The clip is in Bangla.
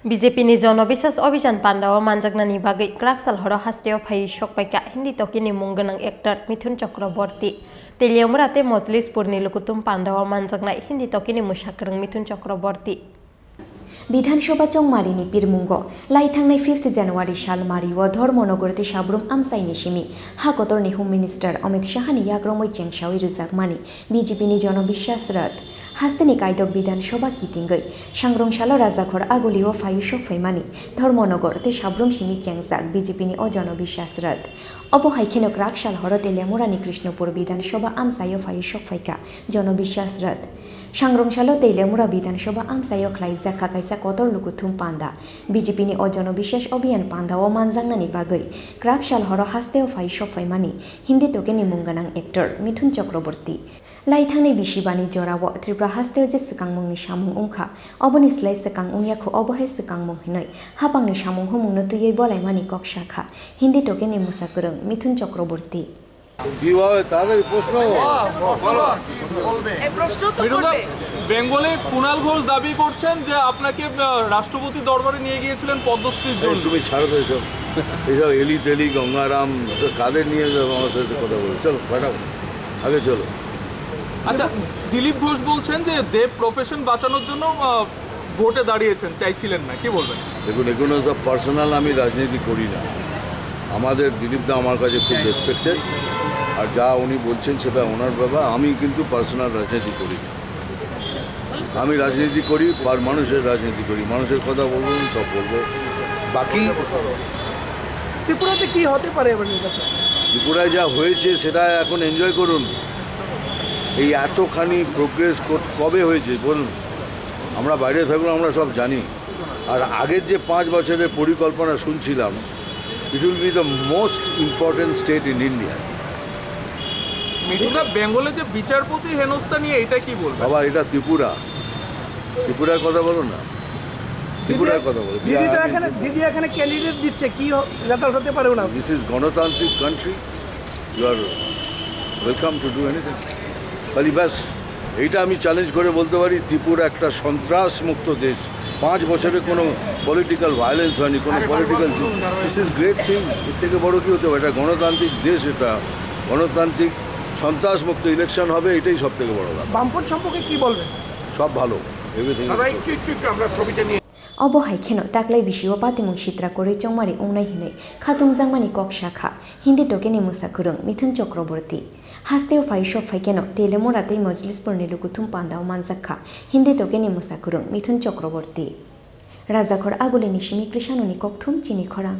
BJP Biswas Abhijan Pandao Manjaknani bagwi kraksal horo Hasteo Phaiwi Sokphaikha Hindi tokini mungganang actor Mithun Chakraborty Teliamrate Mojlis Purni Lukutum Pandao Manjaknai Hindi tokini musakrang Mithun Chakraborty বিধানসভা চংমারিনি পিরমুঙ্গ লাইথাংনাই 5 জানুয়ারি সাল মারিও ধর্মনগরতে সাবরুম আমসাইনি সিমি হাকতরনি হোম মিনিস্টার অমিত শাহানি ইয়াগ্রমই চেংসাওই রুজাকমানি বিজেপিনি জনবিশ্বাস রথ হাস্তেনি কায়দক বিধানসভা কিতিঙ্গই সাংগ্রংশাল রাজাঘর আগুলিও ফাইউ সকফাইমানি ধর্মনগরতে সাবরুম সিমি চেংসাক বিজেপিনি অজনবিশ্বাস রথ অবহাইখেনক রাকশাল হর তেলিয়ামুরানি কৃষ্ণপুর বিধানসভা আমসাইও ফাইউ সকফাইখা জনবিশ্বাস রথ সাংগ্রংশাল তেলিয়ামুরা বিধানসভা আমসাইও খ্লাইজা কাকাইসা কতর লুকুথুম পান্দা বিজেপিনি অজনবিশ্বাস অভিযান পান্দাও মানজাংনানি বাগৈ ক্রাকশাল হর হাস্তেও ফাই সকফাইমানি হিন্দি তোকেনি মুঙ্গানাং एक्टर मिथुन चक्रवर्ती लाइथांनि बिसिबानि जराव त्रिपुरा हास्तेव जे सिकांमुंनि सामुं उंखा अबनि स्लाय सिकां उंयाखौ अबहाय सिकांमुं हिनै हापांनि सामुं हुमुंनो तुयै बलायमानि कक्षाखा हिन्दी टोकेनि मुसागोरों मिथुन चक्रवर्ती বেঙ্গলে কুণাল ঘোষ দাবি করছেন যে আপনাকে রাষ্ট্রপতি দরবারে নিয়ে গিয়েছিলেন পদ্মশ্রীর জন্য। তুমি ছাড়ো তো এইসব এলি তেলি গঙ্গারাম কাদের নিয়ে আমার সাথে কথা বলো, চলো পাঠাবো আগে চলো। আচ্ছা, দিলীপ ঘোষ বলছেন যে দেব প্রফেশন বাঁচানোর জন্য ভোটে দাঁড়িয়েছেন, চাইছিলেন না, কি বলবেন? দেখুন, এগুলো সব পার্সোনাল, আমি রাজনীতি করি না। আমাদের দিলীপদা আমার কাছে খুব রেসপেক্টেড, আর যা উনি বলছেন সেটা ওনার ব্যাপার। আমি কিন্তু পার্সোনাল রাজনীতি করি না। আমি রাজনীতি করি, মানুষের রাজনীতি করি, মানুষের কথা বলবো, সব বলবো। বাকি ত্রিপুরাতে কি হতে পারে? ত্রিপুরায় যা হয়েছে সেটা এখন এনজয় করুন। এই এতখানি প্রোগ্রেস কবে হয়েছে বলুন? আমরা বাইরে থাকলে আমরা সব জানি। আর আগের যে 5 বছরের পরিকল্পনা শুনছিলাম, it will be the most important state in India. বেঙ্গলে যে বিচারপতি হেনস্থা নিয়ে এটা কি বলবো? বাবা, এটা ত্রিপুরার কথা বলো না, ত্রিপুরার কথা বলো। দিদি এখানে ক্যান্ডিডেট দিচ্ছে, কি রেজাল্ট হতে পারে না? দিস ইজ গণতান্ত্রিক country, you are welcome to do anything. খালি ব্যাস এইটা আমি চ্যালেঞ্জ করে বলতে পারি, ত্রিপুরা একটা সন্ত্রাস মুক্ত দেশ। 5 বছরে কোনো পলিটিক্যাল ভায়োলেন্স হয়নি, কোনো political, this is great thing. এর থেকে বড় কী হতে পারে? এটা গণতান্ত্রিক দেশ, এটা গণতান্ত্রিক সন্ত্রাস মুক্ত ইলেকশন হবে, এটাই সব থেকে বড় কথা। বামফ্রন্ট সম্পর্কে কি বলবেন? সব ভালো, এভরিথিং। আমরা ছবিটা নিয়ে অবহাইখেনো তাকলাই বিশিও পাতিমুং সিত্রা করে চংমারি উংনাই হিनै খাতুংজাংমানি কক্ষাখা হিন্দি টোকেনি মুসাখুরুং মিথুন চক্রবর্তী হাস্তেও ফাই সকফাইখেনো তেলেমুরাতে মজলিস পূর্ণি লুকুথুম পান্দাও মানজাখা হিন্দি টোকেনি মুসাখুরুং মিথুন চক্রবর্তী রাজাঘর আগুলি নিশিমি কৃষানুনি ককথুম চিনি খরাং।